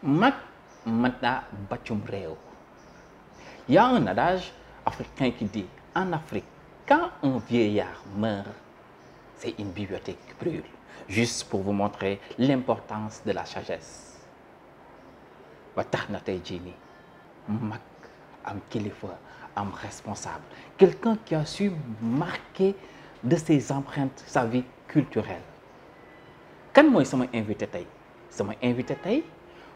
mag mata bàccum réew. Il y a un adage africain qui dit en Afrique quand un vieillard meurt c'est une bibliothèque qui brûle. Juste pour vous montrer l'importance de la sagesse. ba tax na tey jii nii mag am kilifa am responsable quelqu'un qui a su marquer de ses empreintes sa vie culturelle. kan mooy sama invité tey sama invité tey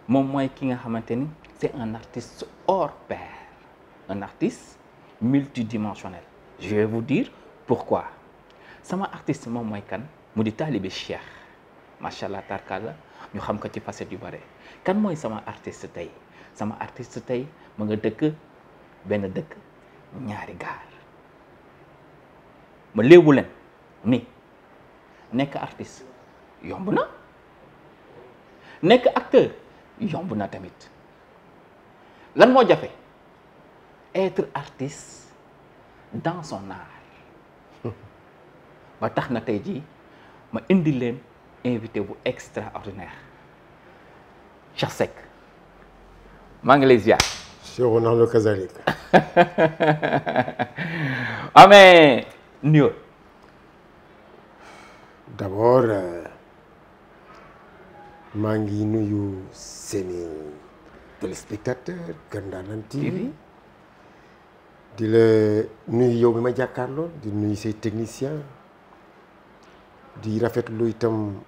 moom mooy ki nga xamante ni c'est un artiste hors pair un artiste multidimensionnel. Je vais vous dire pourquoi sama artiste moom mooy kan mu di Talibé Cheikh macha allah tarkalla ñu xam ko ci facette yu bare. kan mooy sama artiste tey sama artiste tey ma nga dëkk benn dëkk ñaari gaar ma léebu leen ni nekk artiste yomb na nekk acteur yomb na tamit lan moo jafe être artiste dans son art ba tax na tey jii ma indi leen invité bu extraordinaire Cheikh Seck maa ngi lay ziar. Cheikh Ronaldo Kazalik. amee nuyoo. D'abord maa ngi nuyu seeni téléspectateurs Kër Ndanane TV di la nuyu yow mi ma jàkkaarloo di nuyu say techniciens di rafetlu itam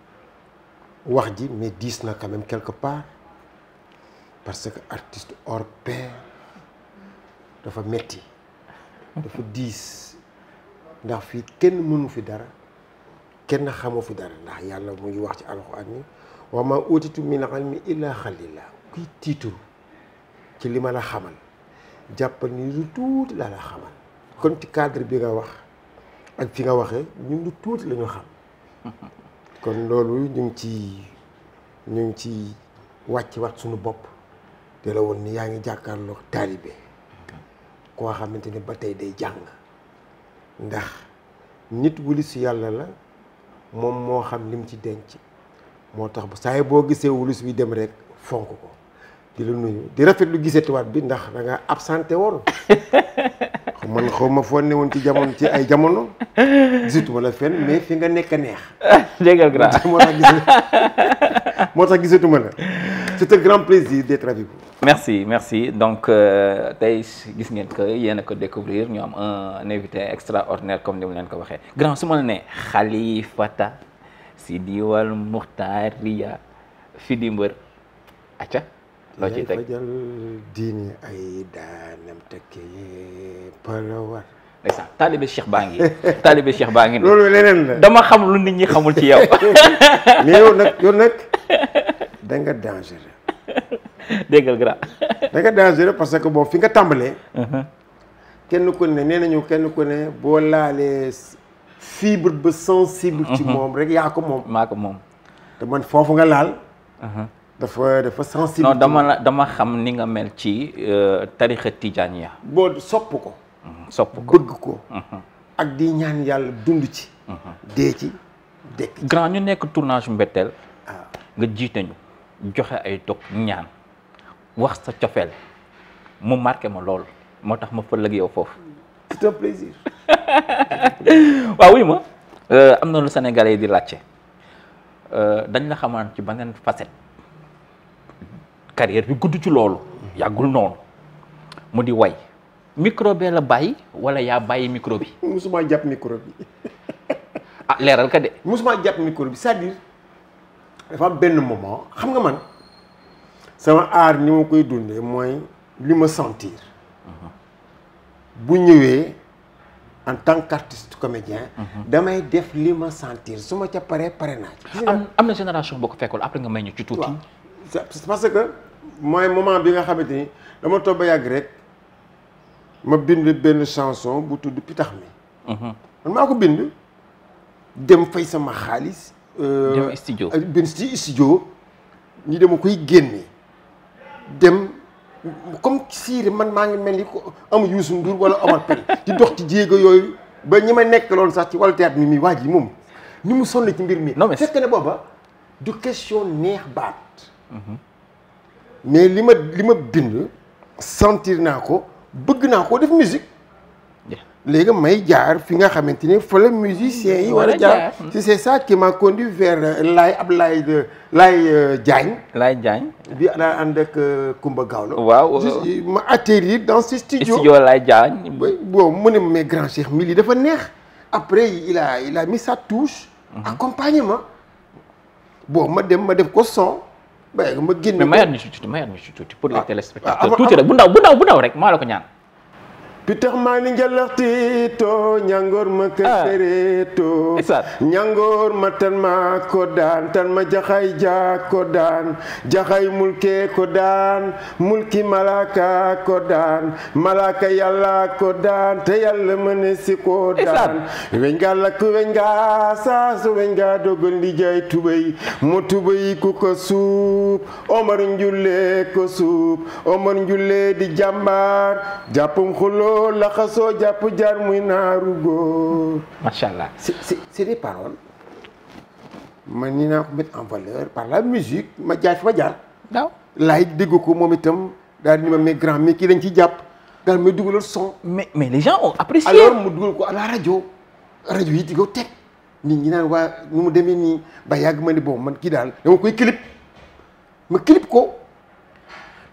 wax ji mais diis na quand même quelque part parce que artiste hors pair dafa metti dafa diis ndax fii kenn mënu fi dara kenn xamoo fi dara ndax yàlla mu ngi wax ci alxuraan ni wa ma utitu min ilmi illa xalila kuy tiituru ci li ma la xamal jàppal ni lu tuuti laa la xamal kon ci cadre bi nga wax ak fi nga waxee ñun lu tuuti la ñu xam kon loolu ñu ngi ci wàcc wat suñu bopp te la woon ni yaa ngi jàkkaarloo taalibe koo xamante ni ba tey day jàng ndax nit wulus yàlla la moom moo xam lim ci denc moo tax bu saa boo gisee wulus bi dem rek fonk ko di la nuyu di rafetlu gisatuwaat bi ndax da nga absenté woon man xaw ma foo ne woon ci jamono ci ay jamono gisatuma la fenn mais fi nga nekk a neex. déggal grand moo tax gisatuma la c'est un grand plaisir d'être avec vous. merci donc tey gis ngeen que yéen a ko découvrir ñu am un invité extraordinaire comme ni mu leen ko waxee grand su ma la ne Khalifata Sidi wal Muxtaariya fi di mbër acca loo ciy teg fajal diini ay daanam tekkee palawar ndeysaan Talibé Cheikh baa ngi Talibé Cheikh baa ngi loolu leneen la dama xam lu nit ñi xamul ci yow mais yow nag da nga dangereux déggal grand da nga dangereux parce que bon fi nga tàmbalee kenn ku ne nee nañu kenn ku ne boo laalee fibre ba sensible ci moom rek yaa ko moom maa ko moom te man foofu nga laal dafa sensible non dama xam ni nga mel ci tarixa tijaaniya boo sopp ko sopp ko bëgg ko ak di ñaan yàlla dund ci dee ci dekk grand ñu nekk tournage mbetteel nga jiite ñu joxe ay dog ñaan wax sa cofeel mu marqué ma lool moo tax ma fël ak yow foofu c'est un plaisir waaw wuy ma am na lu Sénégalais yi di laajte dañ la xamaan ci beneen facette carrière bi gudd ci loolu yàggul noonu mu di way micro bee la bàyyi wala yaa bàyyi micro bi musuma jàpp micro bi ah leeral ka de musuma jàpp micro bi c'est-à-dire dafa am benn moment xam nga man sama art ni ma koy dundee mooy li ma sentir bu ñëwee en tant qu'artiste comédien damay def li ma sentir su ma ca pare naa ci am na génération boo ko fekkul après nga may ñu ci tuuti c'est parce que mooy moment bi nga xamante ni dama toog ba yàgg rek ma bind benn chanson bu tudd pitax mi man maa ko bind dem fay sama xaalis dem studio benn studio ñi dama koy génne dem comme siire man maa ngi mel ni ko am Youssou Ndour wala Omar Pène di dox ci jéego yooyu ba ñi ma nekk loolu sax ci wàllu théâtre mi waa ji moom ni mu sonn ci mbir mi non mais fekk ne booba du question neex baat mais li ma bind sentir naa ko bëgg naa ko def musique léegi may jaar fi nga xamante ni fa la musiciens yi war a jaar si c'est ça qui m'a conduit vers Laye Diagne bi daa ànd ak Kumba Gawlo waaw ma atterrir dans ce studio Laye Diagne bon mu ne mais grand Cheikh mi lii dafa neex après il a mis sa touche accompagnement bon ma def ko son ba ma génn mais mayaat ñu ci tuuti pour les téléspectateurs tuuti rek bu ndaw rek maa la ko ñaan pitax maa ni njalaxti to ñangoor ma kësere to ñangoor ma tan ma ko daan tan ma jaxay ja ko daan jaxay mulke ko daan mulki malaka ko daan malaka yàlla ko daan te yàlla mëne si ko daan weñ nga lakk weñ nga saasu weñ nga dogal di jaay tubay mu tubay ku ko suub Omar Njulle ko suub Omar Njulle di jàmbaar jàppum xulo laxasoo jàpp jaar muy naaru góor. Macha Allah. C'est des paroles man ni naa ko mettre en valeur par la musique ma jaar fi ma jaar. waaw laay dégg ko moom itam daal ni ma mais grand mais kii dañ ciy jàpp daal may dugalal son. mais les gens ont apprécié. alors mu dugal ko à la rajo yi di ko teg nit ñi naan waa nu mu demee nii ba yàgg ma ne bon man kii daal dama koy clip ma clip ko.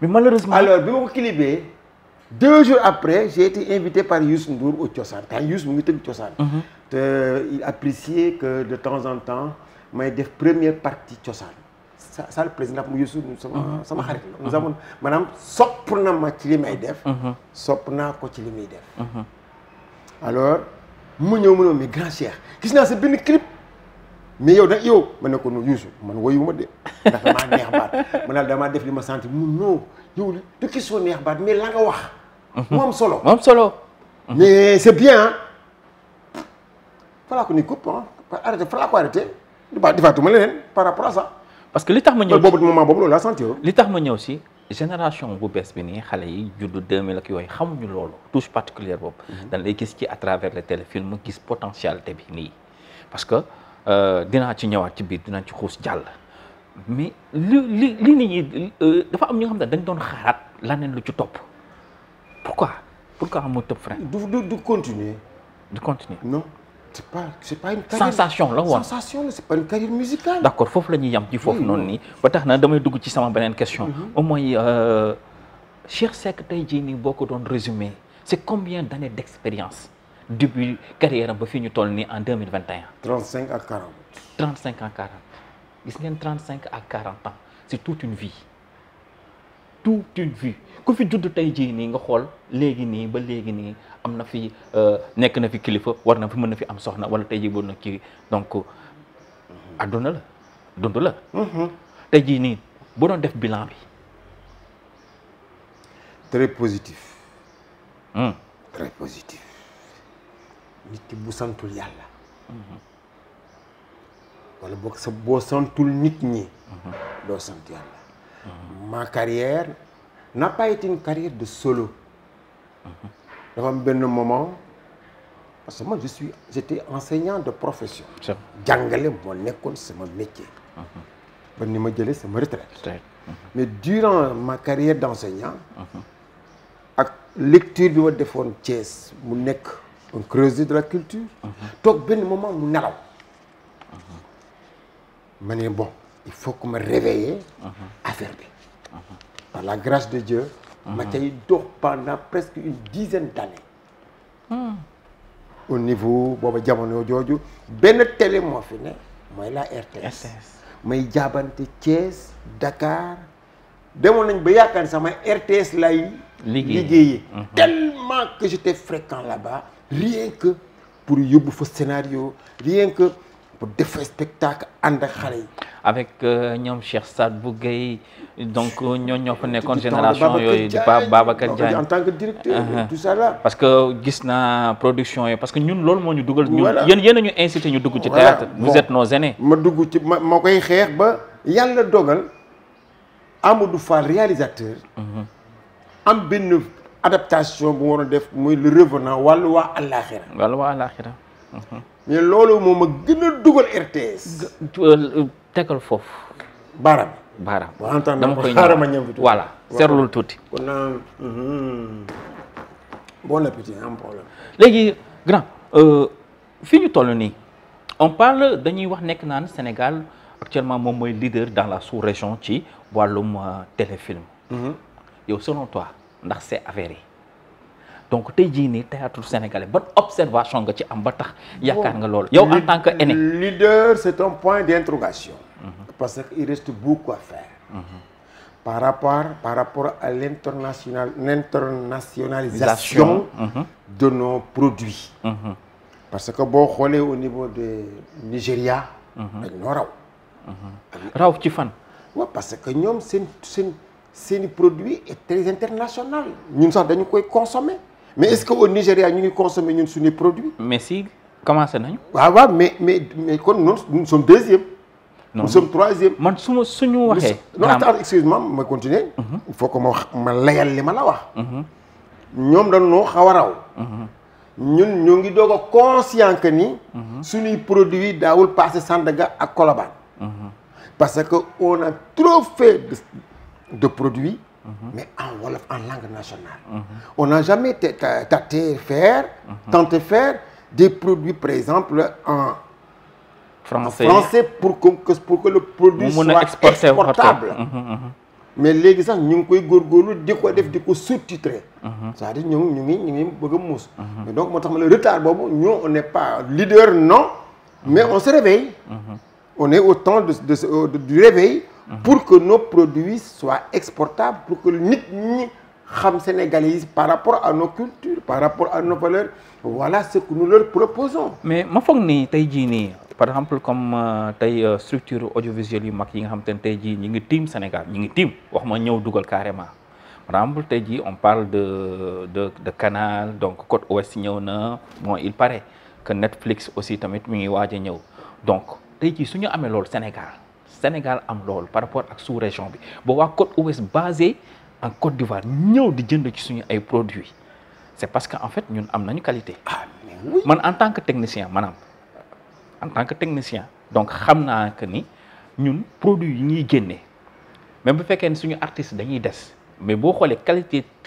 mais malheureusement alors bi ma ko clipé 2 jours après j'ai été invité par Youssou Ndour au Cosaan quand Youssou mu ngi tëgg Cosaan. te il appréciait que de temps en temps may def première partie Cosaan. ça le président mu Youssou sama xarit la. nous avons maanaam sopp na ma ci li may def. sopp naa ko ci li muy def. alors mu ñëw mu ne mais grand Cheikh gis naa sa benn clip mais yow ma ne ko non Youssou man woyuma de ndax damaa neex baat man daal damaa def li ma sentir mu non yow du question neex baat mais la nga wax. mu am solo mais c'est bien falaa ko ni coupe arrêté falaa ko arrêté defaatuma leneen par rapport à ça. parce que li tax ma ñëw boobu moment boobu loolu laa sentir. li tax ma ñëw si génération bu bees bi nii xale yi juddu 2000 ak yooyu xamuñu loolu touche particulière boobu. dañ lay gis ci à travers les téléfilms gis potentialité bi nii parce que dinaa ci ñëwaat ci biir dinaa ci xuus jàll. mais li nit ñi dafa am ñoo xam ne dañ doon xaaraat laneen lu ci topp pourquoi amoo tëb frein. du continuer. non c'est pas une carrière. sensation la woon c'est pas une carrière musicale. d'accord foofu la ñuy yam ci foofu noonu nii ba tax na damay dugg ci sama beneen question. au moins Cheikh Seck tey jii nii boo ko doon résumé c'est combien d'années d'expérience depuis carrière am ba fii ñu toll nii en 2021. 35 à 40. 35 à 40 gis ngeen 35 à 40 ans c'est toute une vie ku fi judd tey jii nii nga xool léegi nii ba léegi nii am na fi nekk na fi kilifa war na fi mën na fi am soxna wala tey jii boo na kii donc adduna la dund la. tey jii nii boo doon def bilan bi. très positif. très positif. nit ki bu santul yàlla. wala boo santul nit ñi. doo sant yàlla. ma carrière n'a pas été une carrière de solo. dafa am benn moment parce que moi j'étais enseignant de profession. jàngale moo nekkoon sama métier. ba ni ma jëlee sama retraite. mais durant ma carrière d'enseignant. ak lecture bi ma defoon Thiès mu nekk un creuset de la culture. toog benn moment mu nelaw. ma ne bon il faut que ma réveiller affaire bi. par la grâce de Dieu. ma cay dox pendant presque une dizaine d'années. au niveau booba jamono jooju benn télé moo fi ne mooy la RTS. may jaabante Thiès Dakar demoon nañ ba yaakaar sama RTS lay liggéeyee. tellement que j'étais fréquent là-bas rien que pour yóbbu fa scénario rien que pour def spectacle ànd ak xale yi. avec ñoom Cheikh Sadbou Gueye donc ñoo fa nekkoon génération yooyu di Babacar Diagne en tant que directeur tout ça là. parce que gis naa production yi parce que ñun loolu moo ñu dugal. ñun yéen a ñu incité ñu dugg ci théâtre. vous êtes nos aînés. ma dugg ci ma koy xeex ba yàlla dogal Amadou Fall réalisateur. am benn adaptation bu waroon def muy le revenant wàllu waa àllaaxira. mais loolu moom ma gën a dugal RTS. tegal foofu. baaraam baaraam. waaw entendre dama koy xaaral ma ñëw voilà seetlul tuuti. kon naan bon appétit am problème. léegi grand fi ñu toll nii on parle dañuy wax nekk naan Sénégal actuellement moom mooy leader dans la sous-région ci wàllum téléfilm. yow selon toi ndax c'est avéré donc tey jii nii théâtre sénégalais ban observation nga ci am ba tax yaakaar nga loolu yow en tant que aîné. leader c'est un point d'interrogation. parce qu'il reste beaucoup à faire. par rapport à l'internationalisation de nos produits. parce que boo xoolee au niveau de Nigeria. dañ noo raw. raw ci fan. waaw parce que ñoom seen produit est très international. ñun sax dañu koy consommer. mais est-ce que au Nigeria ñu ngi consommer ñun suñuy produits. mais si commencé nañu. waaw mais kon nous sommes deuxième. nous sommes troisième. man suñu waxee. non attends excuse-moi ma continuer. il faut que ma layal li ma la wax. ñoom dañoo xaw a raw. ñun ñu ngi doog a conscient que ni. suñuy produits daawul passé Sandaga ak Colobane. parce que on a trop fait de produits. mais en wolof en langue nationale. on n'a jamais tenté faire des produits par exemple en français pour que le produit soit exportable. mais léegi sax ñu ngi koy góorgóorlu di ko def di ko sous-titrer. c'est-à-dire ñu ngi bëgg a muus. mais donc moo tax ma le retard boobu ñu on n'est pas leader non mais on se réveille. on est au temps du réveil. pour que nos produits soient exportables pour que nit ñi xam sénégalais yi par rapport à nos cultures par rapport à nos valeurs voilà ce que nous leur proposons. mais ma foog ni tey jii nii par exemple comme tey structure audiovisuelle yu mag yi nga xam te ne tey jii ñi ngi tiim Sénégal ñi ngi tiim wax ma ñëw dugal carrément par exemple tey jii on parle de Canal donc Côte Ouest ñëw na bon il paraît que Netflix aussi tamit mi ngi waaj a ñëw donc tey jii su ñu amee loolu Sénégal am loolu par rapport ak sous-région bi ba waa Côte Ouest basé en Côte d'Ivoire ñëw di jënd ci suñu ay produits c'est parce que en fait ñun am nañu qualité. man en tant que technicien donc xam naa que ni ñun produits yi ñuy génnee même bu fekkee ne suñu artistes dañuy des mais boo xoolee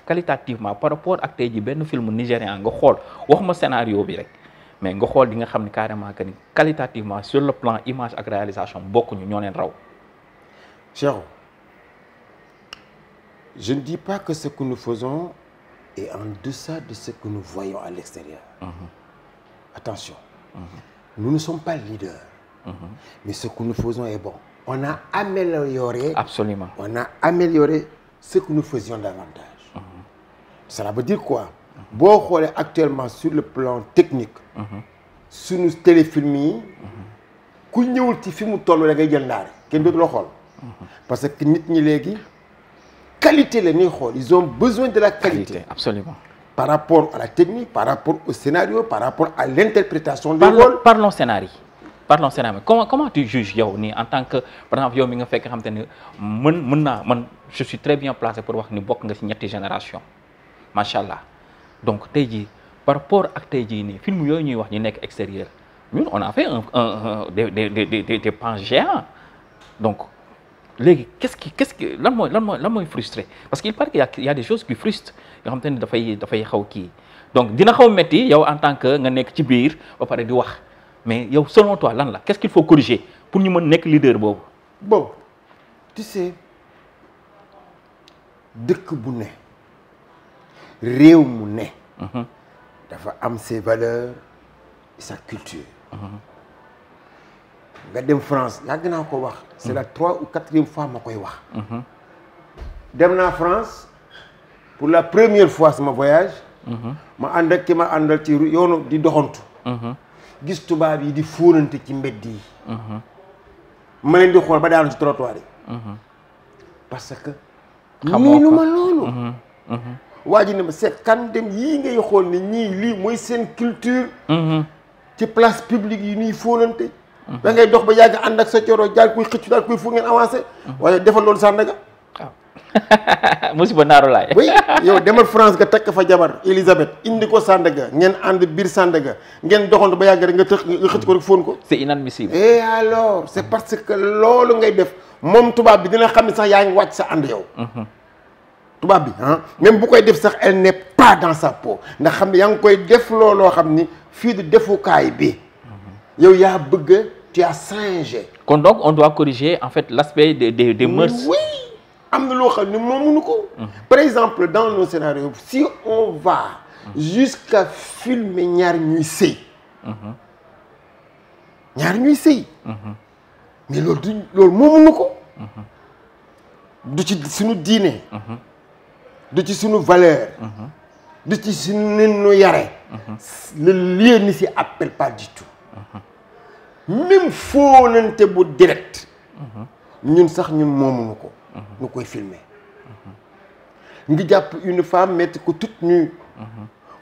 qualitativement par rapport ak tey ji benn film nigérian nga xool waxuma scénario bi rek mais nga xool di nga xam ni carrément que ni qualitativement sur le plan image ak réalisation bokkuñu ñoo leen raw. Cheikh, je ne dis pas que ce que nous faisons est en deçà de ce que nous voyons à l'extérieur. Attention, nous ne sommes pas leaders, mais ce que nous faisons est bon. On a amélioré. Absolument. On a amélioré ce que nous faisions davantage. Cela veut dire quoi? boo xoolee actuellement sur le plan technique. suñu téléfilm yi. ku ñëwul ci fi mu toll da ngay jël ndaare kenn dootu la xool. parce que nit ñi léegi qualité la ñuy xool ils ont besoin de la qualité. Absolument. par rapport à la technique par rapport au scénario par rapport à l'interprétation des rôles. Parlons scénario. Comment tu juges yow nii en tant que par exemple yow mi nga fekk xam te ne man je suis très bien placé pour wax ni bokk nga ci ñetti génération macha allah donc tey jii par rapport ak tey jii nii film yooyu ñuy wax ñu nekk extérieur ñun on a fait des pans géants donc léegi qu'est-ce qui lan mooy frustré parce qu'il paraît qu'il y a des choses qui frustrent yoo xam te ne dafay xaw kii donc dina xaw metti yow en tant que nga nekk ci biir ba pare di wax mais yow selon toi lan la qu'est-ce qu'il faut corriger pour ñu mën nekk leader boobu. bon tu sais dëkk bu ne réew mu ne. dafa am ses valeurs et sa culture. nga dem France yàgg naa ko wax. c'est la 3e ou 4e fois ma koy wax. dem naa France pour la première fois sama voyage. ma ànd ak ki ma àndal ci yoonu di doxantu. gis tubaab yi di fóonante ci mbedd yi. ma leen di xool ba daanu ci trottoir yi. parce que. miinu ma loolu. waa ji ne ma seet kan dem yii ngay xool ni ñii lii mooy seen culture. ci place publique yi ñuy fóonante. da ngay dox ba yàgg ànd ak sa coro daal koy xëcc daal koy fu ngeen avancé. waaye defal loolu Sandaga. musiba naaru laay. oui yow demal France nga takk fa jabar Elisabeth indi ko Sandaga ngeen ànd biir Sandaga ngeen doxantu ba yàgg rek nga xëcc ko rek fóon ko. c'est inadmissible. et alors c'est parce que loolu ngay def moom tubaab bi dina xam ne sax yaa ngi wàcc sa ànd yow. tubaab bi même bu koy def sax elle n'est pas dans sa peau ndax xam ne yaa ngi koy def looloo xam ni fii du defukaay bi. yow yaa bëgg tu as singé. kon donc on doit corriger en fait l'aspect des mœurs. oui am na loo xam ne moom mënu ko. par exemple dans nos scénarios si on va jusqu'à filmer ñaar ñuy sëy. ñaar ñuy sëy. mais loolu moo mënu ko. du ci suñu diine. du ci suñu valeur. du ci suñu nen nu yare. le lieu ne s'y appelle pas du tout. même fóonante bu direct. ñun sax ñun moomuñu ko. ñu koy filmer. ngi jàpp une femme mettre ko toute nue.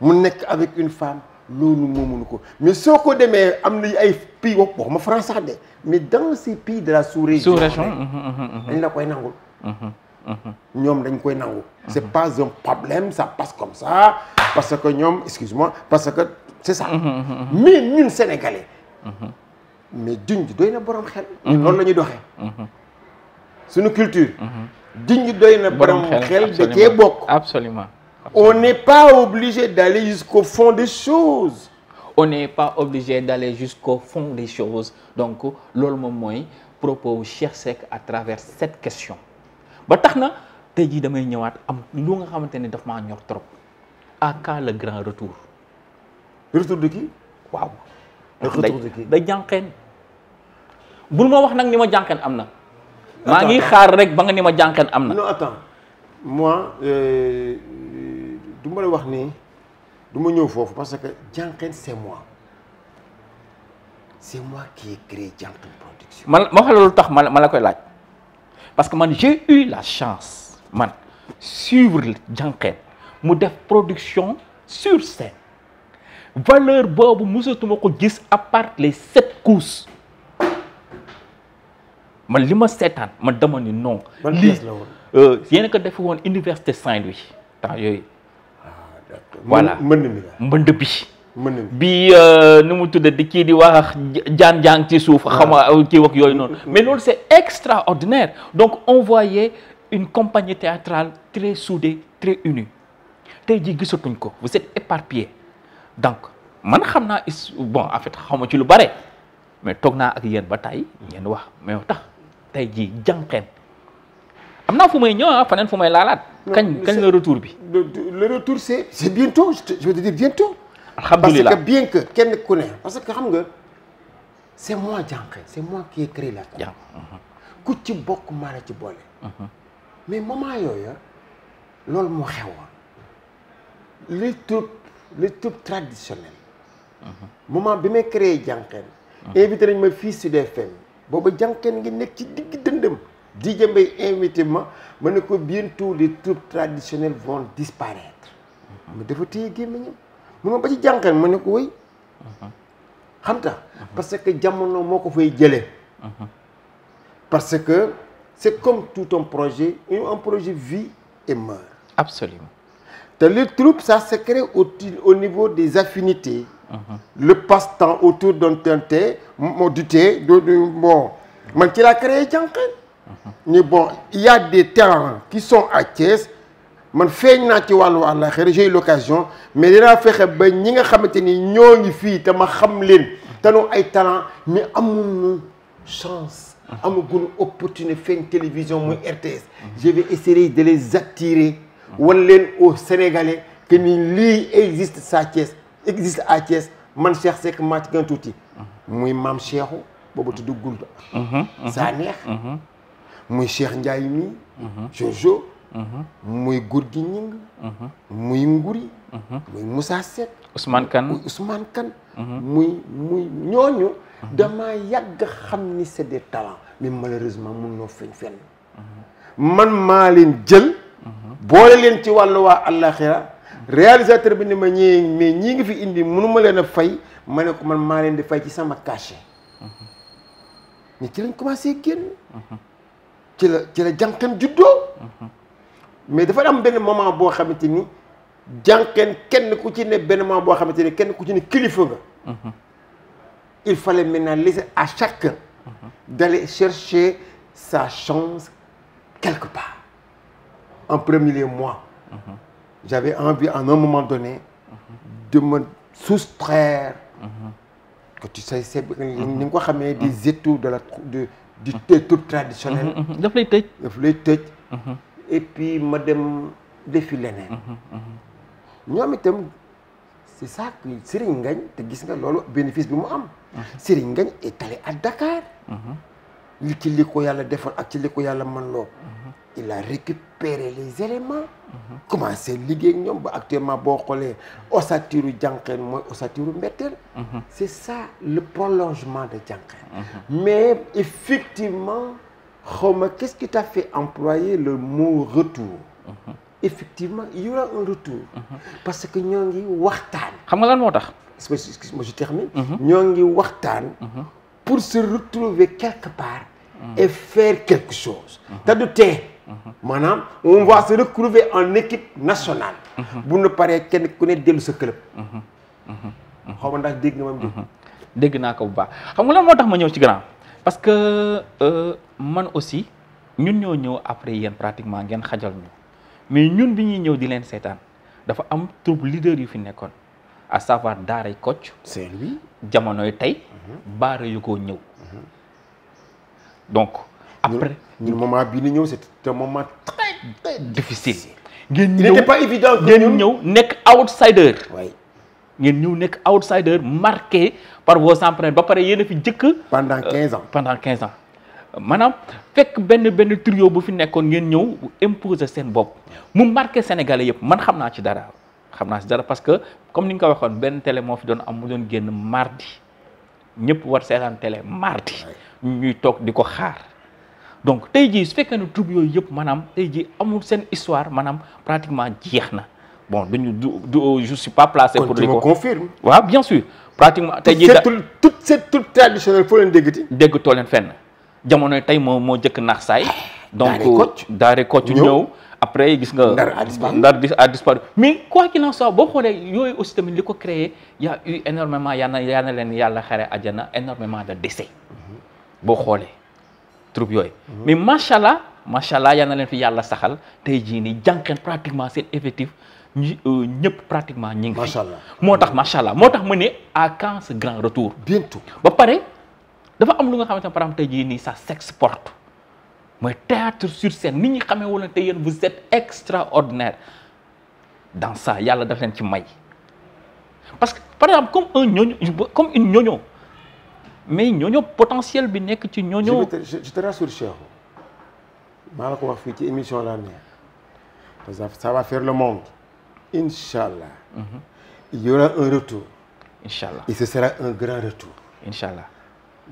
mu nekk avec une femme loolu moomuñu ko mais soo ko demee am na ay pays waxuma France sax de mais dans ces pays de la sous-région. dañ la koy nangul. ñoom dañ koy nangu. c'est pas un problème ça passe comme ça parce que ñoom excuse-moi parce que c'est ça. mais ñun sénégalais. mais junj doy na borom xel. loolu la ñuy doxee. suñu culture. junj doy na borom xel da cee bokk. absolument. on n'est pas obligé d'aller jusqu'au fond des choses. on n'est pas obligé d'aller jusqu'au fond des choses donc loolu moom mooy propos Cheikh Seck à travers cette question ba tax na tey jii damay ñëwaat am lu nga xamante ne daf maa ñor trop à quand le grand retour. retour de qui. waaw. retour de qui da jànqeen bul ma wax nag ni ma jànqeen am na. maa ngi xaar rek ba nga ni ma jànqeen am na. non attends moi du ma la wax ni du ma ñëw foofu parce que jànqeen c'est moi qui ai créé Jànqeen Production. ma wax la lu tax ma la koy laaj parce que man j'ai eu la chance man suivre jànqeen mu def production sur scène valeur boobu mosatuma ko gis à part les 7 couches. man li ma seetaan man dama ni non. ban pièce la woon. yéen a ko defe woon Université Saint-Louis temps yooyu. d'accord voilà mbënd mi la. mbënd bi. mbënd mi bi nu mu tudd di kii di wax jaan ci suuf. xam nga kii wax yooyu noonu. mais loolu c'est extraordinaire donc on voyait une compagnie théâtrale très soudée très unie tey jii gisatuñ ko vous êtes éparpillés donc man xam naa bon en fait xaw ma ci lu bare mais toog naa ak yéen ba tey ngeen wax mais tax. tey jii jànqeen am naa fu may ñëw faneen fu may laalaat. kañ le retour bi. le retour c'est bientôt je veux te dire bientôt. alhamdulilah parce que bien que kenn ku ne parce que xam nga c'est moi jànqeen c'est moi qui ai créé la table. ku ci bokk maa la ci boole. mais moment yooyu loolu moo xewoon les troupes traditionnelles. moment bi may créé jànqeen. invité nañ ma fii Sud FM. booba jànqeen ngi nekk ci digg dëndëm DJ Mbaye invité ma ne ko bientôt les troupes traditionnelles vont disparaître mais dafa téye gémmiñam mu ma ba ci jànqeen ma ne ko wéy xam nga parce que jamono moo ko fay jëlee parce que c'est comme tout un projet vit et meurt. absolument. te les troupes ça se crée au niveau des affinités. Le passe-temps autour d'un thé bon man ci laa créé jànqeen ni bon il y a des talents qui sont à Thiès man feeñ naa ci wàllu àllaxira j'ai eu l'occasion mais dinaa fexe ba ñi nga xamante ni ñoo ngi fii te ma xam leen te nu ay talent mais amuñu chance amaguñu opportunité feeñ télévision muy RTS je vais essayer de les attirer wan leen aux Sénégalais que ni lii existe à Thiès man Cheikh Seck maa ci gën a tuuti muy maam Cheikhou boobu tudd Gunda saa neex muy Cheikh Ndiaye mi Jojo muy Gorgui Gning muy Nguri muy Moussa Seck Ousmane Kane muy ñooñu dama yàgg xam ni c'est des talents mais malheureusement mun noo feeñ fenn man maa leen jël boole leen ci wàllu waa àllaxira réalisateur bi ni ma mais ñii ngi fi indi mënuma leen a fay ma ne ko man maa leen di fay ci sama cachet mais ci lañ commencé génn ci la jànqeen juddoo mais dafa am benn moment boo xamante ni jànqeen kenn ku ci ne benn moment boo xamante ni kenn ku ci ne kilifa nga. Il fallait maintenant laisser à chacun d'aller chercher sa chance quelque part. En premier lieu, moi, j'avais envie à un moment donné de me soustraire, que tu sais, c'est des études du tour traditionnel. Et puis, madame, défiler. C'est ça que Serigne Ngagne te gis nga loolu bénéfice bi mu am. Serigne Ngagne est allé à Dakar. li ci li ko yàlla defal ak ci li ko yàlla mën loo. Il a récupéré les éléments. commencé liggéey ak ñoom ba actuellement boo xoolee ossature jànqeen mooy ossature mbetteel. C'est ça le prolongement de jànqeen. Mais effectivement xawma qu'est-ce qui t'a fait employer le mot retour. Effectivement il y aura un retour. parce que ñoo ngi waxtaan. xam nga lan moo tax. excuse-moi je termine. ñoo ngi waxtaan. pour se retrouver quelque part. et faire quelque chose. te du tee. maanaam on va se retrouver en équipe nationale. bu nu paree kenn ku ne dellu sa club. xaw ma ndax dégg nga ma. dégg naa ko bu baax xam nga lan moo tax ma ñëw ci grand. parce que man aussi ñun ñoo ñëw après yéen pratiquement ngeen xajal ñu. mais ñun bi ñuy ñëw di leen seetaan dafa am troupe leader yu fi nekkoon à savoir Daaray Kocc Saint-Louis jamonoy tey baara yu ko ñëw donc après ñun moment bii ni ñëw c'est un moment très difficile ngeen il n'était pas évident ngeen ñëw nekk outsider oui ngeen ñëw nekk outsider marqué par vos empreintes ba pare yéen a fi jëkk pendant 15 ans pendant 15 ans maanaam fekk benn trio bu fi nekkoon ngeen ñëw imposer seen bopp mu marqué sénégalais yëpp man xam naa ci dara parce que comme ni nga ko waxoon benn télé moo fi doon am mu doon génn mardi ñëpp war seetaan télé mardi ñuy toog di ko xaar donc tey jii su fekkee ne troupe yooyu yëpp maanaam tey jii amul seen histoire maanaam pratiquement jeex na bon je suis pas placé pour di ko confirme waaw bien sûr pratiquement tey jii toute cette troupe traditionnelle foo leen déggati dégg too leen fenn jamono tey moo jëkk naax saay donc Daaray Kocc ñëw après gis nga Ndar a disparu mais quoi qu'il en soit boo xoolee yooyu aussi tamit li ko créé y a eu énormément yaa na leen yàlla xare àjjana énormément de décès boo xoolee troupe yooyu mais macha allah yaa na leen fi yàlla saxal tey jii nii jànqeen pratiquement seen effectif ñëpp pratiquement ñi ngi fi moo tax macha allah moo tax mu ne à quand ce grand retour bientôt ba pare dafa am lu nga xamante ne par exemple tey jii nii ça s'exporte mooy théâtre sur scène nit ñi xamee wala te yéen vous êtes extraordinaire dans ça yàlla daf leen ci may parce que par exemple comme une ñoño mais ñoño potentiel bi nekk ci ñoño. je te rassure Cheikh maa la ko wax fii ci émission la ne parce que ça va faire le monde inchallah il y aura un retour inchallah et ce sera un grand retour inchallah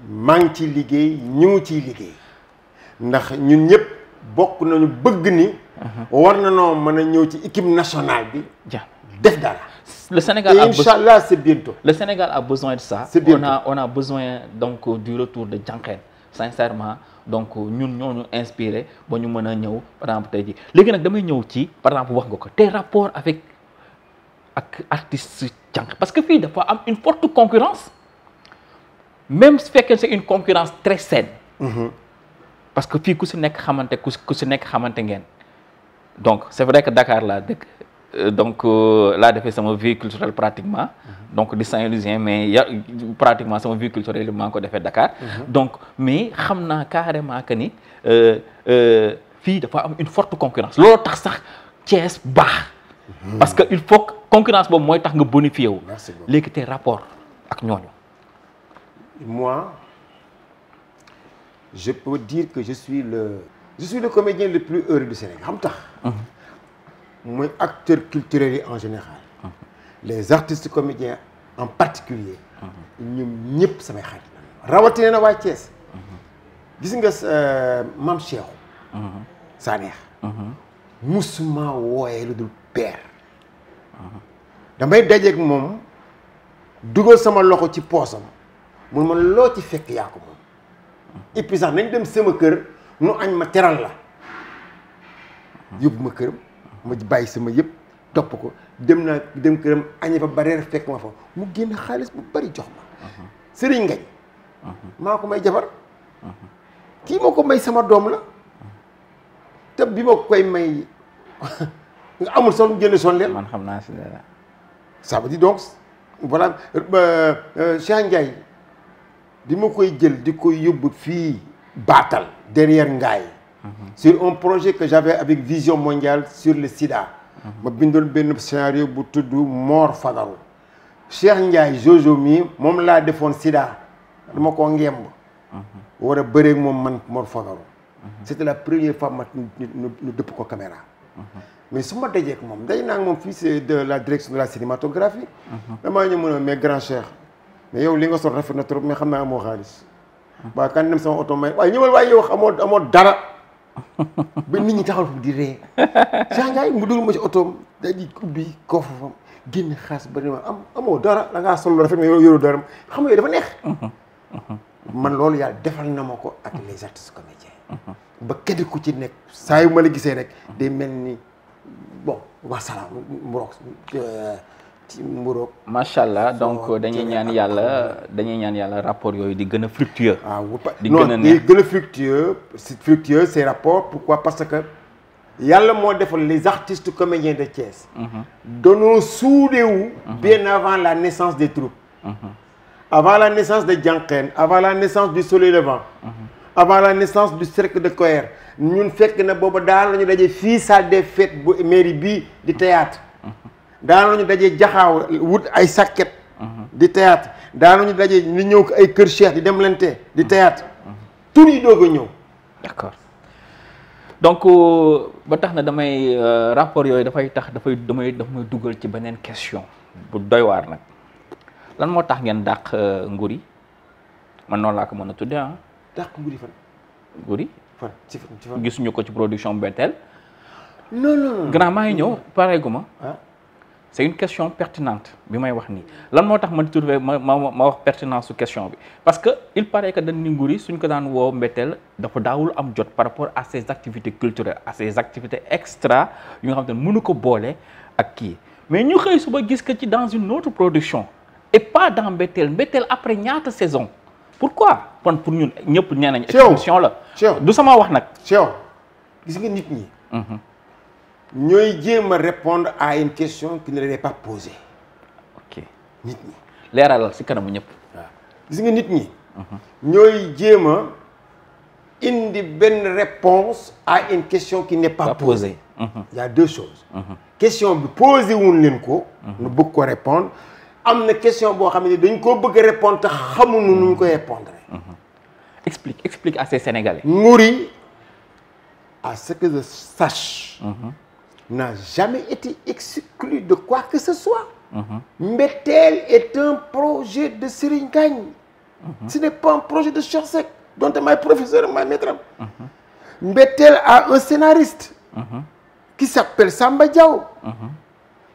maa ngi ciy liggéey ñu ngi ciy liggéey ndax ñun ñëpp bokk nañu bëgg ni war na noo mën a ñëw ci équipe nationale bi def dara le Sénégal inchallah c'est bientôt le Sénégal a besoin de ça on a besoin donc du retour de Diankhène sincèrement donc ñun ñoo ñu inspiré ba ñu mën a ñëw par exemple tey jii léegi nag damay ñëw ci par exemple wax nga ko tes rapports avec artistes Diankhène parce que fii dafa am une forte concurrence même su fekkee c'est une concurrence très saine parce que fii ku si nekk xamante ngeen donc c'est vrai que Dakar laa dëkk donc laa defee sama vie culturelle pratiquement donc di Saint-Louisien mais pratiquement sama vie culturelle maa ngi ko defee Dakar donc mais xam naa carrément que ni fii dafa am une forte concurrence looloo tax sax Thiès baax parce que il faut que concurrence boobu mooy tax nga bonifié wu léegi tes rapports ak ñooñu. Moi je peux dire que je suis le comédien le plus heureux du Sénégal xam tax mooy acteurs culturels yi en général les artistes comédiens en particulier ñoom ñëpp samay xarit la rawatina na waa Thiès gis nga Mame Cheikhou Sanex musuma wooyee lu dul père damay dajeeg moom dugal sama loxo ci poosam mun ma loo ci fekk yaa ko moom et puis sax nañ dem sama kër nu añ ma teral la yóbbu ma këram ma bàyyi sama yëpp topp ko dem këram añe fa ba reer fekk ma fa mu génn xaalis bu bari jox ma Serigne Ngagne maa ko may jabar kii moo ko may sama doom la te bi ma koy may nga amul sax lu jënd son leen man xam naa si dara. ça veut dire donc voilà Cheikh Ndiaye bi ma koy jël di koy yóbbu fii Baatal derrière Ngaye sur un projet que j'avais avec Vision Mondiale sur le sida ma bindoon benn scénario bu tudd Mor Fagaru Cheikh Ndiaye Jojo mi moom laa defoon sida dama ko ngemb war a bëreeg moom man Mor Fagaru c'était la première fois ma ñu dëpp ko caméra mais su ma dajee ak moom day naa moom fii c'est de la direction de la cinématographie damaa ñu mën a mais grand Cheikh mais yow li nga sol rafet na trop mais xam naa amoo xaalis waaw kan dem sama oto may waaye ñëwal waaye yow amoo dara ba nit ñi taxal foofu di ree Cheikh Ndiaye mu dugg ma ci otoom day di ubbi coffre fam génn xaalis ba ne ma amoo dara da ngaa sol rafet mais yow dara xam nga dafa neex man loolu yàlla defal na ma ko ak les artistes comédiens ba kenn ku ci nekk saa yu ma la gisee rek day mel ni bon wasalaam mburoog macha allah donc dañuy ñaan yàlla rapport yooyu di gën a fructueux. di gën a fructueux ces rapports pourquoi parce que yàlla moo defal les artistes comédiens de Thiès dañoo suudewu bien avant la naissance des troupes avant la naissance de Diankhène avant la naissance du Soleil Levant avant la naissance du cercle de Coër ñun fekk na booba daal lañu daje fii salle des fêtes bu mairie bii di théâtre daan nañu daje jaxaaw wut ay sàkket di théâtre daan nañu daje ni ñëw ko ay kër Cheikh di demlante di théâtre tur yi doog a ñëw d'accord donc ba tax na damay rapport yooyu dafay tax daf may dugal ci beneen question bu doy waar nag lan moo tax ngeen dàq Ngoury man noonu laa ko mën a tuddee ah dàq Ngoury fan Ngoury fan ci fan gisuñu ko ci production Bettel non grand maa ngi ñëw pareeguma c'est une question pertinente bi may wax nii lan moo tax ma trouvé ma wax pertinence su question bi parce que il paraît que dañ ni Ngoury suñ ko daan woo Bettel dafa daawul am jot par rapport à ses activités culturelles à ses activités extra yu nga xam te ne mënu ko boole ak kii mais ñu xëy suba gis que ci dans une autre production et pas dans Bettel après ñaata saison pourquoi kon pour ñun ñëpp nee nañ exception la du sama wax nag gis nga nit ñi ñooy jéem a répondre à une question qui ne leur est pas posée. ok nit ñi. leeralal ci kanamu ñëpp. waaw gis nga nit ñi. ñooy jéem a indi benn réponse à une question qui n'est pas posée. Il y a deux choses. question bi posé wuñ leen ko. nu bëgg ko répondre am na question boo xam ne dañ koo bëgg a répondre te xamuñu nu ñu koy répondre. explique à ces Sénégalais. Ngoury à ce que je sache. n'a jamais été exclu de quoi que ce soit. Mbettel est un projet de Serigne Ngagne. Ce n'est pas un projet de Cheikh Seck dont maay professeur maay maître. Mbettel a un scénariste. qui s'appelle Samba Diaw.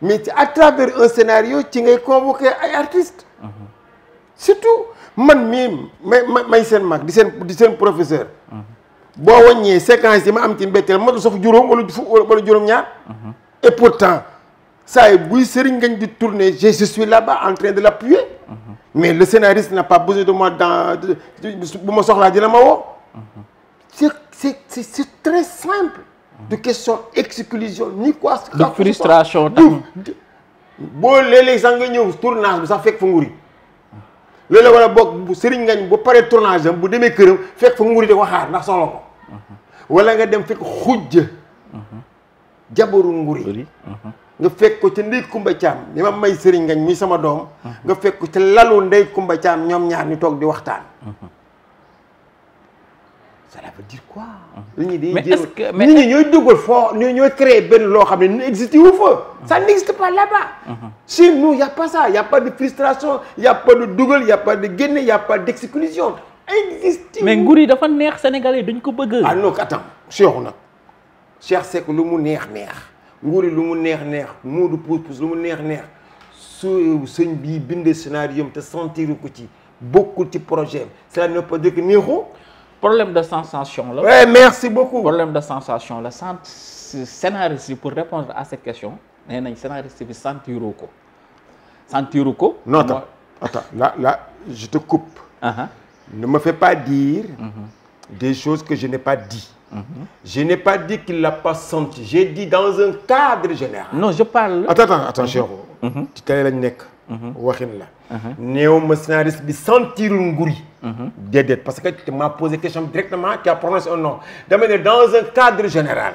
mais à travers un scénario ci ngay convoquer ay artistes. surtout man mii may seen mag di seen professeur. boo wàññee séquence yi ma am ci Mbettel ma du sax juróom wala juróom-ñaar. et pourtant saa yi buy Serigne Ngagne di tourner je suis là-bas en train de l'appuyer. mais le scénariste n'a pas besoin de moi bu ma soxlaa dina ma woo. c'est très simple. de question exclusion ni quoi. de frustration boo léeg-léeg sax nga ñëw tournage bi sax fekk fa Ngoury. loolu wala boog Serigne Ngagne bu paree tournage am bu demee këram fekk fa Ngoury di ko xaar ndax soxla ko. wala nga dem fekk xujja. jabaru Ngoury. nga fekk ko ca Ndey Kumba Caam mi ma may Serigne Ngagne mi sama doom. nga fekk ko ca lalu Ndey Kumba Caam ñoom ñaar ñu toog di waxtaan. cela veut dire quoi. mais est-ce que nit ñi ñooy dugal foo ñooy créer benn loo xam ne n'existe wu fa. ça n'existe pas là-bas. chez nous y a pas ça y a pas de frustration y a pas de dugal y a pas de génne y a pas d'exclusion. existe. mais Ngoury dafa neex Sénégalais dañ ko bëgg. ah non attends Cheikh nag Cheikh Seck lu mu neex Ngoury lu mu neex Modou Pousse lu mu neex su sëñ bii bindee scénario te sentiru ko ci bokkul ci projet cela ne veut pas dire que neexu. problème de sensation la. Ouais, merci beaucoup. Problème de sensation la scénariste yi pour répondre à cette question nee nañ scénariste bi sentiru ko. Non, attends, là, je te coupe. Ne me fais pas dire des choses que je n'ai pas dit. Je n'ai pas dit qu'il l'a pas senti. J'ai dit dans un cadre général. Non, je parle. Attends, Cheikh. ci télé lañ nekk. waxin la. néew ma scénariste bi sentirul Ngoury. déedéet parce que tu m'as posé question directement, tu as prononcé un nom. dama ne dans un cadre général.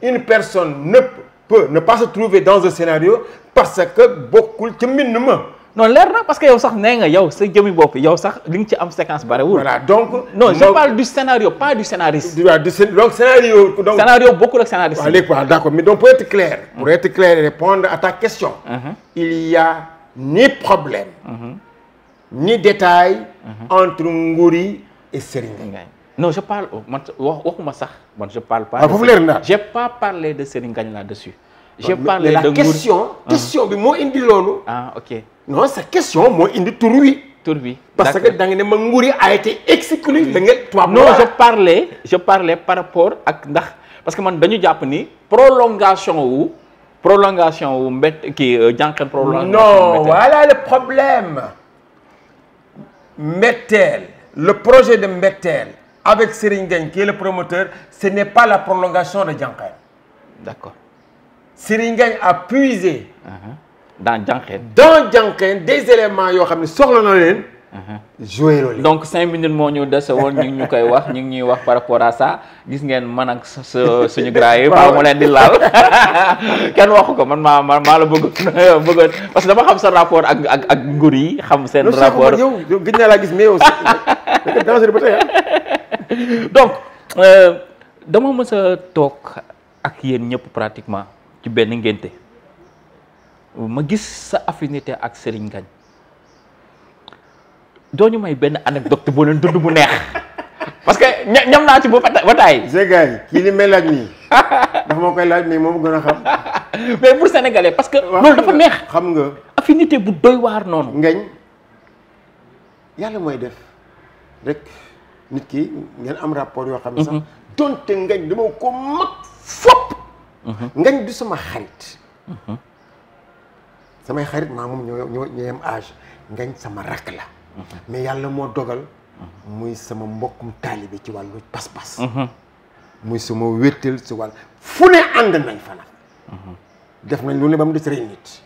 une personne ne peut ne pas se trouver dans un scénario parce que bokkul ci mbind ma. non leer na parce que yow sax nee nga yow sa jëmi bopp yow sax li nga ci am séquence barewul. Voilà donc. non je parle du scénario pas du scénariste. donc scénario. donc scénario bokkul ak scénariste. waaw d'accord mais donc pour être clair. pour être clair et répondre à ta question. il y a ni problème. ni détail. entre Ngoury et Serigne Ngagne. non je parle man waxuma sax man je parle pas. foofu leer na j'ai pas parlé de Serigne Ngagne là-dessus. j'ai de parlé de la question bi moo indi loolu. ah ok. non sa question moo indi tur wi. parce que da nga ne ma Ngoury a été exclu. da nga toi non je parlais par rapport ak ndax parce que man dañu jàpp ni prolongation wu mbett kii jànqeen prolongation. non voilà le problème. Mbettel le projet de Mbettel avec Serigne Ngagne qui est le promoteur ce n'est pas la prolongation de jànqeen. d'accord. Serigne Ngagne a puisé. dans jànqeen des éléments yoo xam ne soxla na leen. joué loolu. donc 5 minutes moo ñu dese woon ñu ngi ñu koy wax ñu ngi ñuy wax par rapport à ça gis ngeen man ak suñu gars yi. waaw ma leen di laal kenn waxu ko man maa la bëggoon parce que dama xam sa rapport ak Ngoury xam seen rapport. yow gëj naa laa gis mais yow c'est dangereux ba tey donc dama mës a toog ak yéen ñëpp pratiquement ci benn ngénte ma gis sa affinité ak Serigne Ngagne doo ñu may benn anecdote boo leen dund bu neex parce que ñam naa ci ba taay. Sénégal kii li may laaj nii dafa ma koy laaj mais moom gën a xam. mais pour sénégalais parce que. loolu dafa neex xam nga. affinité bu doy waar noonu. Ngagne yàlla mooy def rek nit ki ngeen am rapport yoo xam ne sax. donte Ngagne dama ko mag fopp. Ngagne du sama xarit. samay xarit maa moom ñoo yem âge Ngagne sama rakk la. mais yàlla moo dogal. muy sama mbokkum taalibe ci wàllu pas-pas. muy sama wéttal si wàll fu ne ànd nañ fa nag. def nañ lu ne ba mu des rey nit.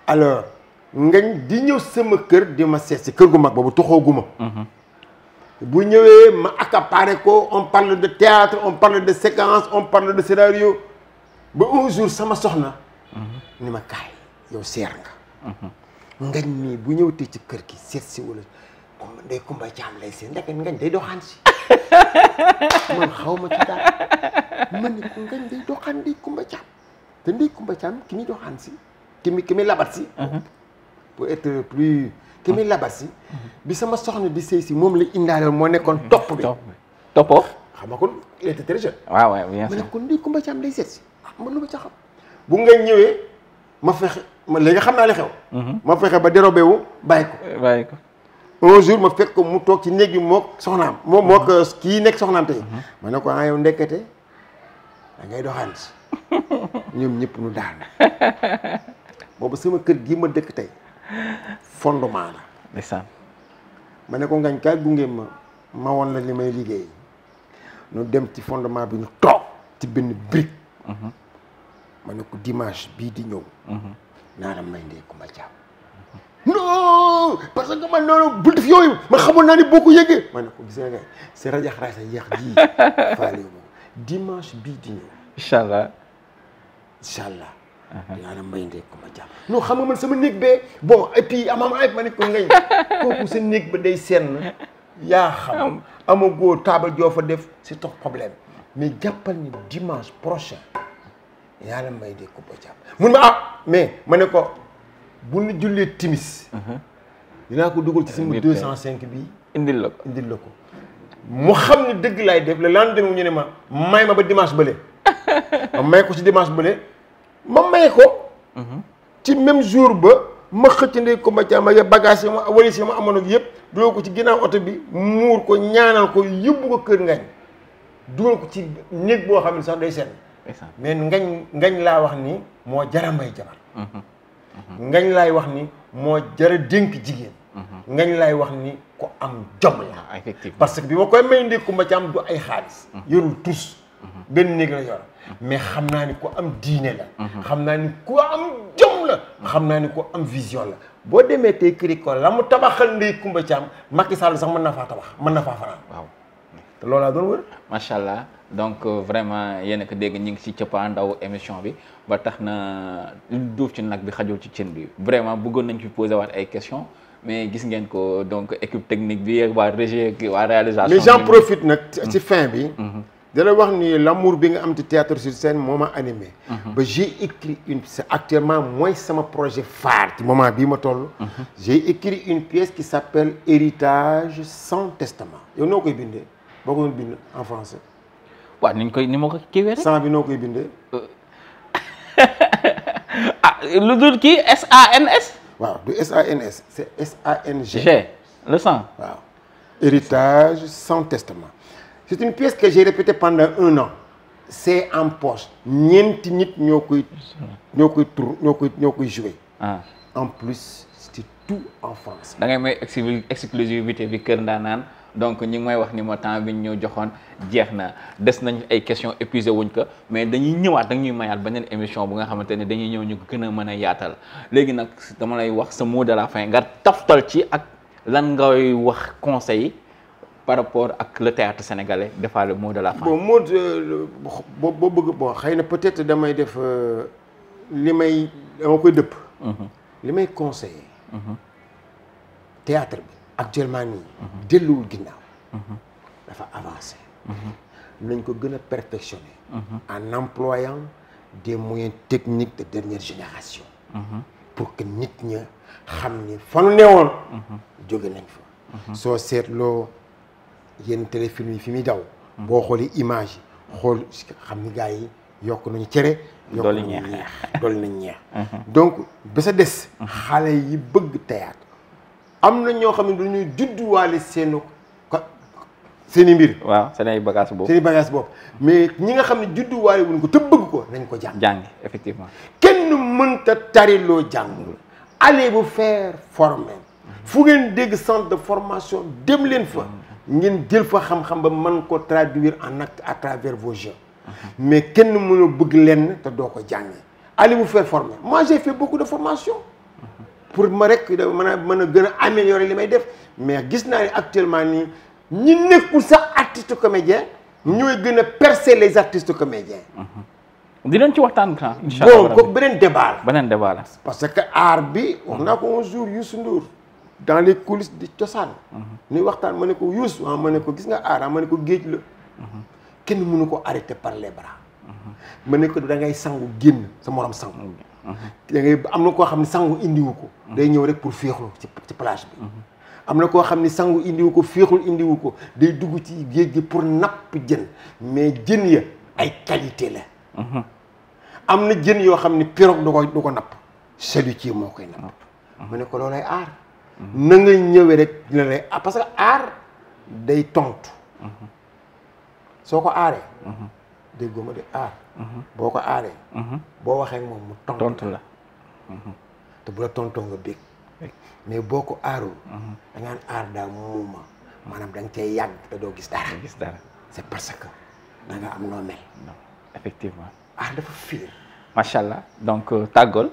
alors Ngagne di ñëw sama kër di ma seet si kër gu mag boobu toxooguma. bu ñëwee ma accaparé ko on parle de théâtre on parle de séquence on parle de scénario ba un jour sama soxna. ni ma kaay yow seer nga. Ngagne mii bu ñëw tey ci kër gi seet si wala Ndeye Kumba Caam lay seet ndeket Ngagne day doxaan si man xaw ma ci daal man ne ko Ngagne day doxaan Ndeye Kumba Caam te Ndeye Kumba Caam ki muy doxaan si ki muy labat si pour être plus ki muy labat si bi sama soxna di sëy si moom la indaale moo nekkoon topp bi toppoo xam nga kon il était très jeune waaw waaw bien sûr ma ne ko Ndeye Kumba Caam lay seet si man lu ma ca xam bu Ngagne ñëwee ma fexe ma léegi xam naa li xew. ma fexe ba dérobé wu bàyyi ko. un jour ma fekk ko mu toog ci néeg bi mook soxnaam mook kii nekk soxnaam tey. ma ne ko ah yow ndekete da ngay doxaan si ñoom ñëpp nu daan boobu sama kër gii ma dëkk tey fondement la. ndeysaan. ma ne ko Ngagne kaay gunge ma woon la li may liggéey nu dem ci fondement bi ñu toog ci benn brique. ma ne ko dimanche bii di ñëw. naa la may Ndeye Kumba Caam. non parce que man noonu bul def yooyu ma xamoon naa ni boo ko yëgee. ma ne ko gis nga c'est rajo xaraay sa yéex ji faale wu dimanche bii di ñëw. incha allah. naa la may Ndeye Kumba Caam. non xam nga man sama néeg bee bon et puis amaam ay ma ne ko Ngagne kooku sa néeg ba day senn yaa xam amagoo taabal joo fa def c'est ton problème mais jàppal ni dimanche prochain. yàlla may Ndeye Kumba Caam mun ma mais ma ne ko bu ñu jullee timis dinaa ko dugal ci sama 205 bi indil la ko mu xam ne dëgg laay def le lendemain ñu ne ma may ma ba dimanche bële ma may ko ci dimanche bële ma may ko ci même jour ba ma xëcc Ndeye Coumba Thiam ak bagage yi ma walis yi ma amoon ak yëpp dugal ko ci ginnaaw oto bi muur ko ñaanal ko yóbbu ko kër ngañ dugal ko ci néeg boo xam ne sax day seen mais ngañ laa wax ni moo jara may jabar ngañ laay wax ni moo jara dénk jigéen ngañ laay wax ni ko am jom la effectivement parce que bi ma koy may Ndeye Coumba Thiam du ay xaalis yorul tous benn néeg la yor mais xam naa ni ku am diine la xam naa ni ku am jom la xam naa ni ku am vision la boo demee tey këri ko la mu tabaxal Ndeye Coumba Thiam Macky Sall sax mën na faa tabax mën na faa fanaan waaw te loolu laa doon wër macha allah donc vraiment yéen a ko dégg ñu ngi ci cëppaandaw émission bi ba tax na lu duuf ci nag bi xajul ci cin bi vraiment bëggoon nañ fi poser waat ay questions mais gis ngeen ko donc équipe technique bi waa régie waa réalisation mais j'en profite nag ci fin bi dala wax ni l'amour bi nga am ci théâtre sur scène moo ma animé ba j'ai écrit c'est actuellement mooy sama projet phare ci moment bii ma toll j'ai écrit une pièce qui s'appelle Héritage sans testament yow noo koy bindee boo ko doon bind en français waaw ni ma ko kiiwee rek sans bi noo koy bindee lu dul kii SANS waaw du SANS c'est SANG G le sang waaw Héritage sans testament c'est une pièce que j'ai répétée pendant 1 an c'est en poche ñeenti nit ñoo koy jouer en plus c'est tout en français da ngay may exclusivité bi Kër Ndaanaan donc ñi ngi may wax ni ma temps bi ñu joxoon jeex na des nañ ay questions épuisé wuñ ko mais dañuy ñëwaat dañuy mayaat beneen émission bu nga xamante ne dañuy ñëw ñu gën a mën a yaatal léegi nag dama lay wax sa mot de la fin nga taftal ci ak lan ngay wax conseil par rapport ak le théâtre sénégalais defaa le mot de la fin. bon mot boo bëgg bon xëy na peut-être damay def dama koy dëpp. li may conseiller. théâtre bi actuellement nii. delluwul ginnaaw. dafa avancé. nañ ko gën a perfectionner. en employant des moyens techniques de dernière génération. pour que nit ña xam ni fa nu newoon. jóge nañ fa. soo seetloo. yenn téléfilm yi fi muy daw boo xoolee image yi xool xam ni gars yi yokk nañu cere yokk nañu ñeex dolli nañu ñeex donc ba sa des xale yi bëgg théâtre am na ñoo xam ne dañuy judduwaale seen i mbir waaw seen ay bagage boobu mais ñi nga xam ne judduwaale wuñ ko te bëgg ko nañ ko jàng effectivement kenn mënta tariloo jàngul allez vous faire former fu ngeen dégg centre de formation dem leen fa ngeen jël fa xam-xam ba mën ko traduire en acte à travers vos jeux mais kenn mën a bëgg lenn te doo ko jàngee allez vous faire former moi j'ai fait beaucoup de formation pour ma rek mën a gën a améliorer li may def mais gis naa ne actuellement nii ñi nekkul sax artiste comédien ñooy gën a percer les artistes comédiens dinañ ci waxtaan incha allah bon kooku beneen débat la parce que art bi wax naa ko un jour Youssou Ndour dans les coulisses di cosaan nuy waxtaan ma ne ko Youssou ma ne ko gis nga aar ma ne ko géej la kenn mënu ko arrêter par les bras ma ne ko da ngay sangu génn sa morom sangu da ngay am na koo xam ne sangu indiwu ko day ñëw rek pour féexlu ci plage bi am na koo xam ne sangu indiwu ko féexul indiwu ko day dugg ci géej gi pour napp jën mais jën ya ay qualité la am na jën yoo xam ne pirogue du ko napp chalutier moo koy napp ma ne ko loolay aar na nga ñëwee rek dina lay parce que aar day tontu soo ko aaree déggoo ma de aar boo ko aaree boo waxee moom mu tontu la te bu la tontoo nga bég mais boo ko aarul da ngaan aar daa muuma maanaam da nga cay yàgg te doo gis dara c'est parce que da nga am noo mel effectivement aar dafa fiir macha allah donc tàggool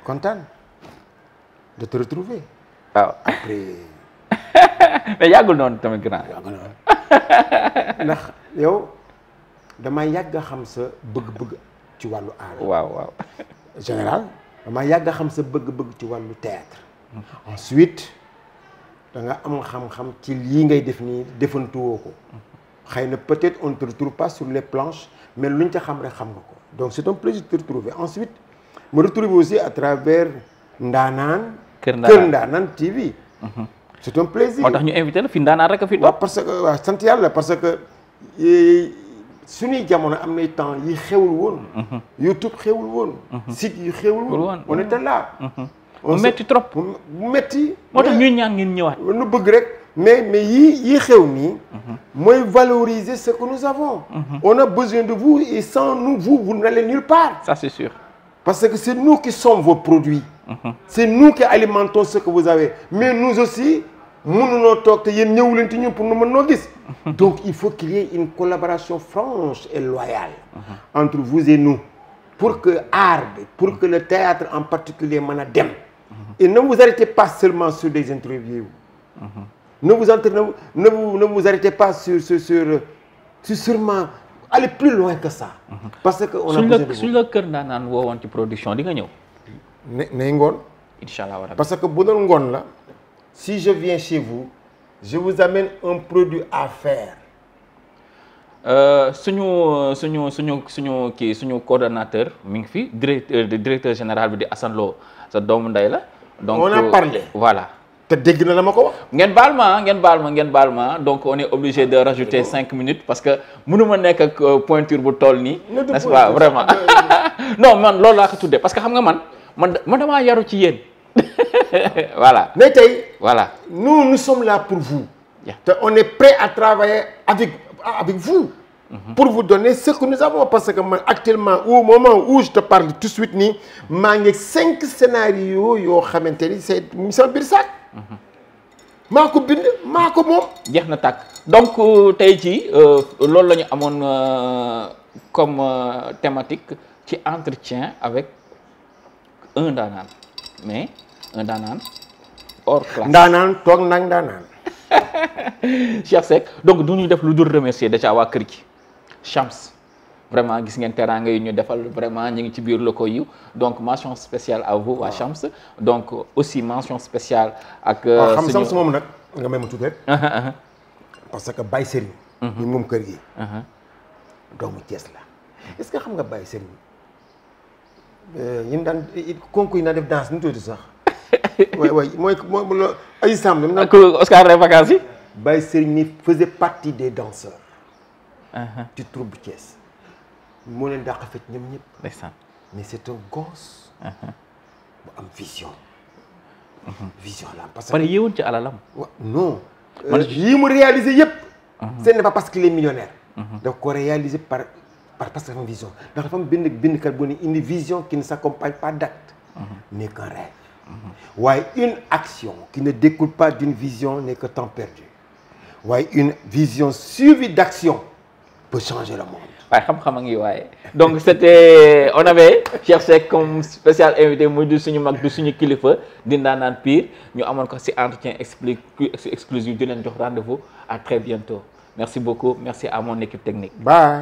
kontaan de te retrouver waaw après mais yàggul noonu tamit grand ndax yow dama yàgg a xam sa bëgg-bëgg ci wàllu aar waaw général dama yàgg a xam sa bëgg-bëgg ci wàllu théâtre ensuite da nga am xam-xam ci lii ngay def nii defantuwoo ko xëy na peut-être on ne te retrouve pas sur les planches mais luñ ca xam rek xam nga ko donc c'est un plaisir de te retrouver ensuite me retrouver aussi à travers Kër Ndaanaan TV. c'est un plaisir. moo tax ñu invité la fi Ndaanaan rek a fi. waaw parce que waaw sant yàlla parce que suñuy jamono am nay temps yi xewul woon. YouTube xewul woon. site yi xewul woon. on était là. mu metti trop. mu metti. moo tax ñuy ñaan ngeen ñëwaat. nu bëgg rek mais yii xew nii. mooy valoriser ce que nous avons. On a besoin de vous et sans nous vous n'allez nulle part. Ça c'est sûr. Parce que c'est nous qui sommes vos produits. C'est nous qui alimentons ce que vous avez. Mais nous aussi, mënuñoo toog te yéen ñëw leen ci ñun pour nu mën noo gis. Donc il faut qu'il y ait une collaboration franche et loyale entre vous et nous pour que art bi, pour que le théâtre en particulier mën a dem. Et ne vous arrêtez pas seulement sur des interviews. Ne vous arrêtez pas sur sûrement aller plus loin que ça. Parce que on a besoin de vous. suñ la kër ndaanaan woowoon ci production di nga ñëw. ne ngoon. Inch'Allah rabbi. Parce que bu doon ngoon la si je viens chez vous je vous amène un produit à faire. suñu coordonnateur mi ngi fi directeur général bi di Assane Lo sa doomu ndey la. donc on a parlé. Voilà. te dégg na la ma ko wax. ngeen baal ma donc on est obligé de rajouter 5 minutes parce que mënuma nekk ak pointure bu toll nii. n'est-ce pas vraiment. non man loolu laa ko tuddee parce que xam nga man damaa yaru ci yéen. Voilà. mais tey. Voilà. nous sommes là pour vous. te on est prêt à travailler avec vous. Pour vous donner ce que nous avons parce que man actuellement au moment où je te parle tout de suite nii maa ngi 5 scénarios yoo xamante ni c'est sama biir sac. maa ko bind maa ko moom. jeex na tàkk donc tey jii loolu la ñu amoon comme thématique ci entretien avec un ndaanaan mais un ndaanaan hors classe. ndaanaan toog nag ndaanaan. Cheikh Seck donc du ñu def lu dul remercier déjà waa kër gi Chams vraiment gis ngeen teraanga yi ñu defal vraiment ñu ngi ci biir locaux yi donc mention spéciale à vous waa Chams donc aussi mention spéciale ak. xam Chams moom nag nga may ma tuuti rek. parce que Baye Serigne. ñun moom kër gi. doomu Thiès la est-ce que xam nga Baye Serigne yi mu daan concours yi naa def danse nu tuuti sax. waay mooy ay Samb. ak Oscar les vacances yi. Baye Serigne faisait partie des danseurs. du troupe bu Thiès. moo leen dàq fecc ñoom ñëpp. ndeysaan. mais c'est un gosse. bu am vision. vision la parce que. pare yéewoon ci alalam. non. yii mu réalisé yëpp. ce n'est pas parce qu'il est millionnaire. daf ko réaliser parce que dafa am vision ndax dafa am bindkat bu ne une vision qui ne s'accompagne pas d'acte n'est qu'un rêve. waaye une action qui ne découle pas d'une vision n'est que temps perdu. waaye une vision suivie d'action peut changer le monde. waaye xam-xam a ngi waaye donc c'était on avait Cheikh Seck comme spécial invité muy du suñu mag du suñu kilifa di ndaanaan pire ñu amoon ko ci entretien exclusif di leen jox rendez-vous à très bientôt merci beaucoup merci à mon équipe technique. Bye.